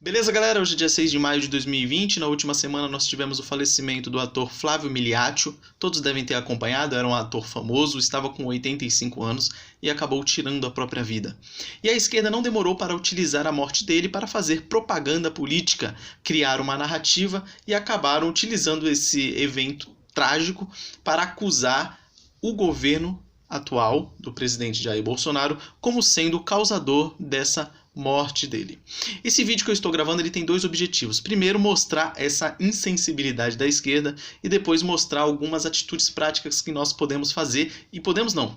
Beleza, galera? Hoje é dia 6 de maio de 2020. Na última semana nós tivemos o falecimento do ator Flávio Miliaccio. Todos devem ter acompanhado, era um ator famoso, estava com 85 anos e acabou tirando a própria vida. E a esquerda não demorou para utilizar a morte dele para fazer propaganda política, criar uma narrativa e acabaram utilizando esse evento trágico para acusar o governo atual do presidente Jair Bolsonaro como sendo o causador dessa morte dele. Esse vídeo que eu estou gravando ele tem dois objetivos. Primeiro, mostrar essa insensibilidade da esquerda e depois mostrar algumas atitudes práticas que nós podemos fazer e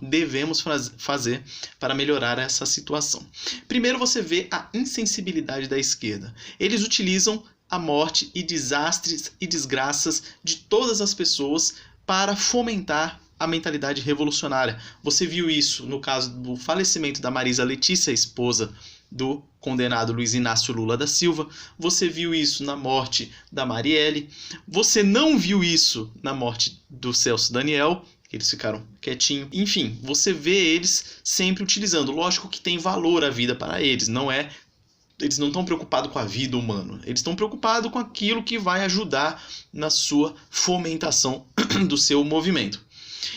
devemos fazer para melhorar essa situação. Primeiro, você vê a insensibilidade da esquerda. Eles utilizam a morte e desastres e desgraças de todas as pessoas para fomentar a mentalidade revolucionária. Você viu isso no caso do falecimento da Marisa Letícia, esposa do condenado Luiz Inácio Lula da Silva. Você viu isso na morte da Marielle. Você não viu isso na morte do Celso Daniel, que eles ficaram quietinhos. Enfim, você vê eles sempre utilizando. Lógico que tem valor a vida para eles, eles não estão preocupados com a vida humana. Eles estão preocupados com aquilo que vai ajudar na sua fomentação do seu movimento.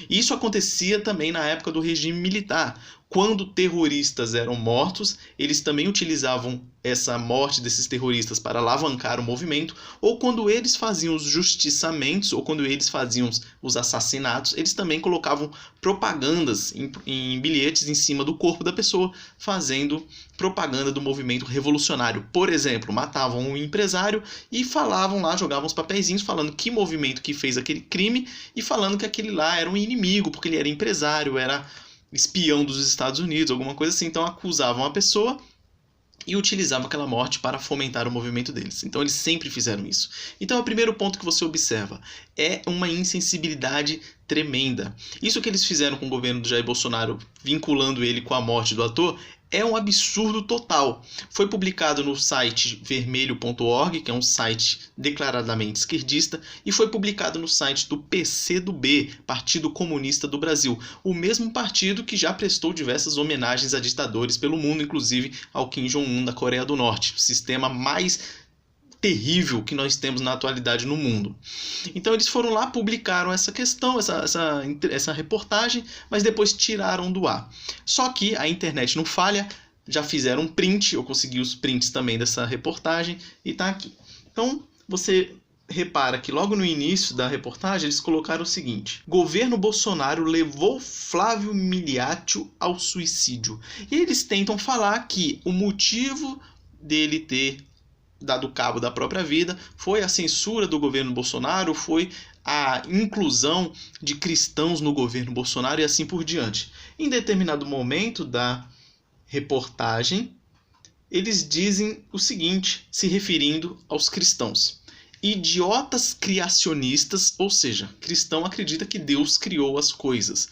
Isso acontecia também na época do regime militar. Quando terroristas eram mortos, eles também utilizavam essa morte desses terroristas para alavancar o movimento, ou quando eles faziam os justiçamentos, ou quando eles faziam os assassinatos, eles também colocavam propagandas em bilhetes em cima do corpo da pessoa, fazendo propaganda do movimento revolucionário. Por exemplo, matavam um empresário e falavam lá, jogavam os papeizinhos falando que movimento que fez aquele crime e falando que aquele lá era um inimigo, porque ele era empresário, era espião dos Estados Unidos, alguma coisa assim. Então acusavam a pessoa e utilizavam aquela morte para fomentar o movimento deles. Então eles sempre fizeram isso. Então o primeiro ponto que você observa é uma insensibilidade tremenda. Isso que eles fizeram com o governo do Jair Bolsonaro, vinculando ele com a morte do ator, é um absurdo total. Foi publicado no site vermelho.org, que é um site declaradamente esquerdista, e foi publicado no site do PCdoB, Partido Comunista do Brasil, o mesmo partido que já prestou diversas homenagens a ditadores pelo mundo, inclusive ao Kim Jong-un da Coreia do Norte, o sistema mais terrível que nós temos na atualidade no mundo. Então eles foram lá, publicaram essa questão, essa reportagem, mas depois tiraram do ar. Só que a internet não falha, já fizeram um print, eu consegui os prints também dessa reportagem e tá aqui. Então você repara que logo no início da reportagem eles colocaram o seguinte: governo Bolsonaro levou Flávio Miliaccio ao suicídio. E eles tentam falar que o motivo dele ter dado cabo da própria vida foi a censura do governo Bolsonaro, foi a inclusão de cristãos no governo Bolsonaro e assim por diante. Em determinado momento da reportagem, eles dizem o seguinte, se referindo aos cristãos: idiotas criacionistas, ou seja, cristão acredita que Deus criou as coisas.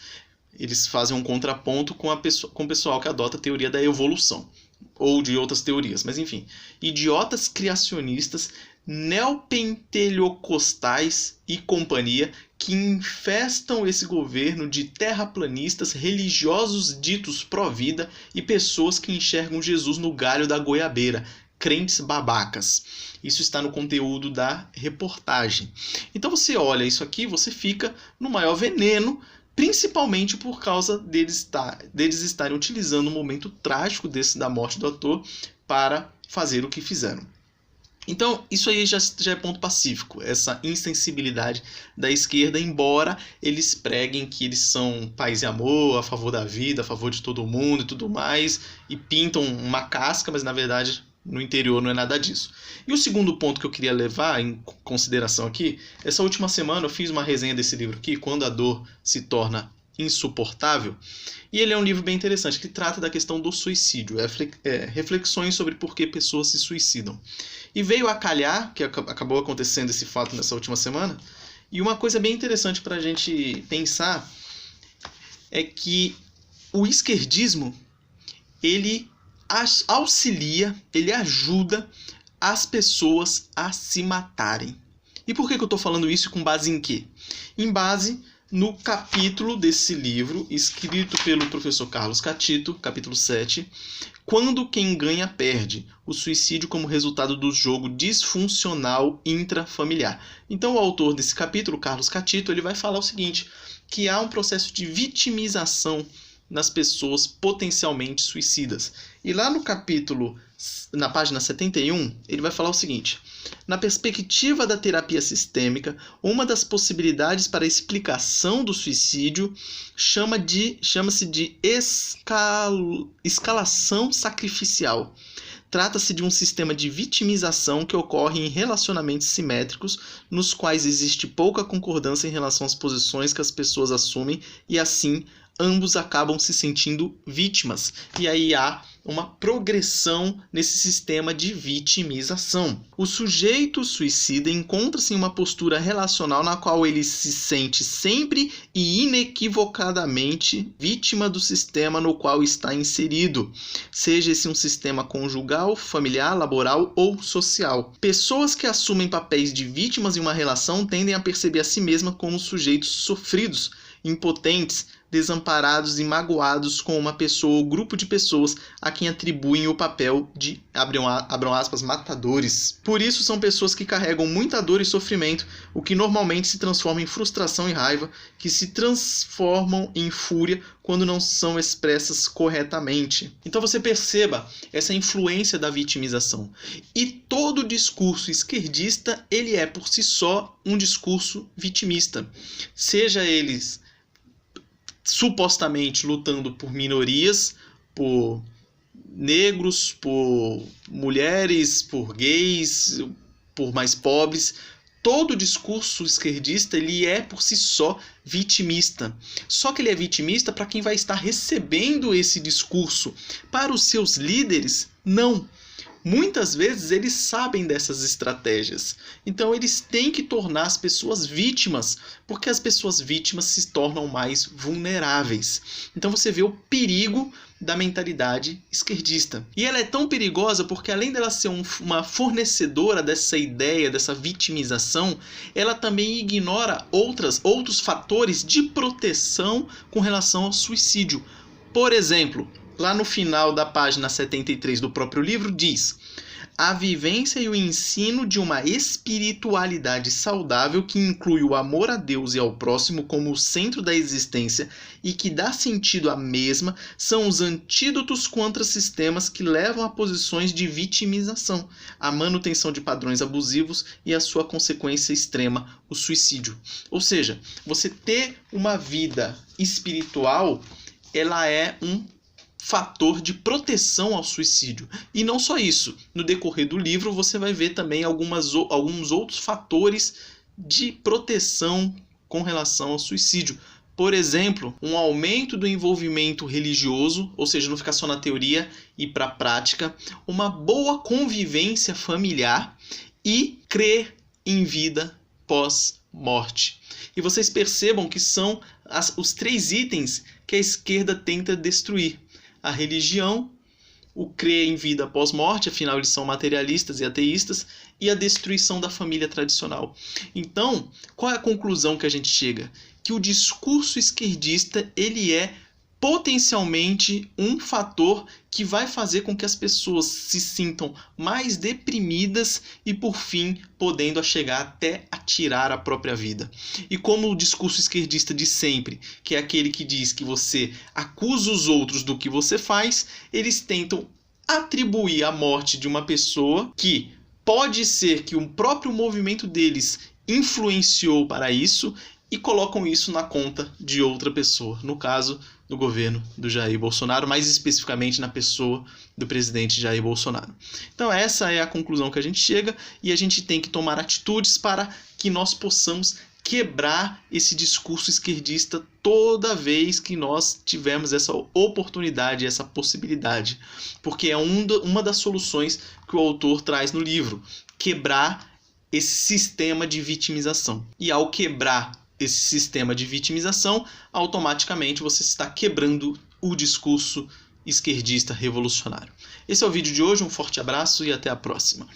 Eles fazem um contraponto com o pessoal que adota a teoria da evolução, ou de outras teorias, mas enfim. Idiotas criacionistas, neopentelhocostais e companhia que infestam esse governo de terraplanistas, religiosos ditos pró-vida e pessoas que enxergam Jesus no galho da goiabeira, crentes babacas. Isso está no conteúdo da reportagem. Então você olha isso aqui, você fica no maior veneno, principalmente por causa deles estarem utilizando o momento trágico da morte do ator para fazer o que fizeram. Então, isso aí já é ponto pacífico, essa insensibilidade da esquerda, embora eles preguem que eles são paz e amor, a favor da vida, a favor de todo mundo e tudo mais, e pintam uma casca, mas na verdade no interior não é nada disso. E o segundo ponto que eu queria levar em consideração aqui, essa última semana eu fiz uma resenha desse livro aqui, Quando a Dor se Torna Insuportável, e ele é um livro bem interessante, que trata da questão do suicídio, reflexões sobre por que pessoas se suicidam. E veio a calhar, que acabou acontecendo esse fato nessa última semana, e uma coisa bem interessante para a gente pensar é que o esquerdismo, ele auxilia, ele ajuda as pessoas a se matarem. E por que eu estou falando isso, com base em quê? Em base no capítulo desse livro, escrito pelo professor Carlos Catito, capítulo 7, Quando quem ganha perde, o suicídio como resultado do jogo disfuncional intrafamiliar. Então o autor desse capítulo, Carlos Catito, ele vai falar o seguinte, que há um processo de vitimização nas pessoas potencialmente suicidas. E lá no capítulo, na página 71, ele vai falar o seguinte: na perspectiva da terapia sistêmica, uma das possibilidades para a explicação do suicídio chama-se de escalação sacrificial. Trata-se de um sistema de vitimização que ocorre em relacionamentos simétricos, nos quais existe pouca concordância em relação às posições que as pessoas assumem e, assim, ambos acabam se sentindo vítimas. E aí há uma progressão nesse sistema de vitimização. O sujeito suicida encontra-se em uma postura relacional na qual ele se sente sempre e inequivocadamente vítima do sistema no qual está inserido, seja esse um sistema conjugal, familiar, laboral ou social. Pessoas que assumem papéis de vítimas em uma relação tendem a perceber a si mesmas como sujeitos sofridos, impotentes, desamparados e magoados com uma pessoa ou grupo de pessoas a quem atribuem o papel de, abram aspas, matadores. Por isso são pessoas que carregam muita dor e sofrimento, o que normalmente se transforma em frustração e raiva, que se transformam em fúria quando não são expressas corretamente. Então você perceba essa influência da vitimização. E todo discurso esquerdista, ele é por si só um discurso vitimista. Seja eles supostamente lutando por minorias, por negros, por mulheres, por gays, por mais pobres. Todo discurso esquerdista ele é por si só vitimista. Só que ele é vitimista para quem vai estar recebendo esse discurso. Para os seus líderes, não. Muitas vezes eles sabem dessas estratégias. Então eles têm que tornar as pessoas vítimas, porque as pessoas vítimas se tornam mais vulneráveis. Então você vê o perigo da mentalidade esquerdista. E ela é tão perigosa porque além dela ser uma fornecedora dessa ideia, dessa vitimização, ela também ignora outros fatores de proteção com relação ao suicídio. Por exemplo, lá no final da página 73 do próprio livro diz: a vivência e o ensino de uma espiritualidade saudável que inclui o amor a Deus e ao próximo como o centro da existência e que dá sentido à mesma são os antídotos contra sistemas que levam a posições de vitimização, a manutenção de padrões abusivos e a sua consequência extrema, o suicídio. Ou seja, você ter uma vida espiritual, ela é um fator de proteção ao suicídio. E não só isso, no decorrer do livro você vai ver também alguns outros fatores de proteção com relação ao suicídio. Por exemplo, um aumento do envolvimento religioso, ou seja, não ficar só na teoria e para a prática, uma boa convivência familiar e crer em vida pós-morte. E vocês percebam que são os 3 itens que a esquerda tenta destruir: a religião, o crer em vida pós-morte, afinal eles são materialistas e ateístas, e a destruição da família tradicional. Então, qual é a conclusão que a gente chega? Que o discurso esquerdista ele é potencialmente um fator que vai fazer com que as pessoas se sintam mais deprimidas e, por fim, podendo chegar até a tirar a própria vida. E como o discurso esquerdista de sempre, que é aquele que diz que você acusa os outros do que você faz, eles tentam atribuir a morte de uma pessoa que pode ser que o próprio movimento deles influenciou para isso e colocam isso na conta de outra pessoa, no caso do governo do Jair Bolsonaro, mais especificamente na pessoa do presidente Jair Bolsonaro. Então essa é a conclusão que a gente chega e a gente tem que tomar atitudes para que nós possamos quebrar esse discurso esquerdista toda vez que nós tivermos essa oportunidade, essa possibilidade, porque é uma das soluções que o autor traz no livro, quebrar esse sistema de vitimização. E ao quebrar esse sistema de vitimização, automaticamente você está quebrando o discurso esquerdista revolucionário. Esse é o vídeo de hoje, um forte abraço e até a próxima.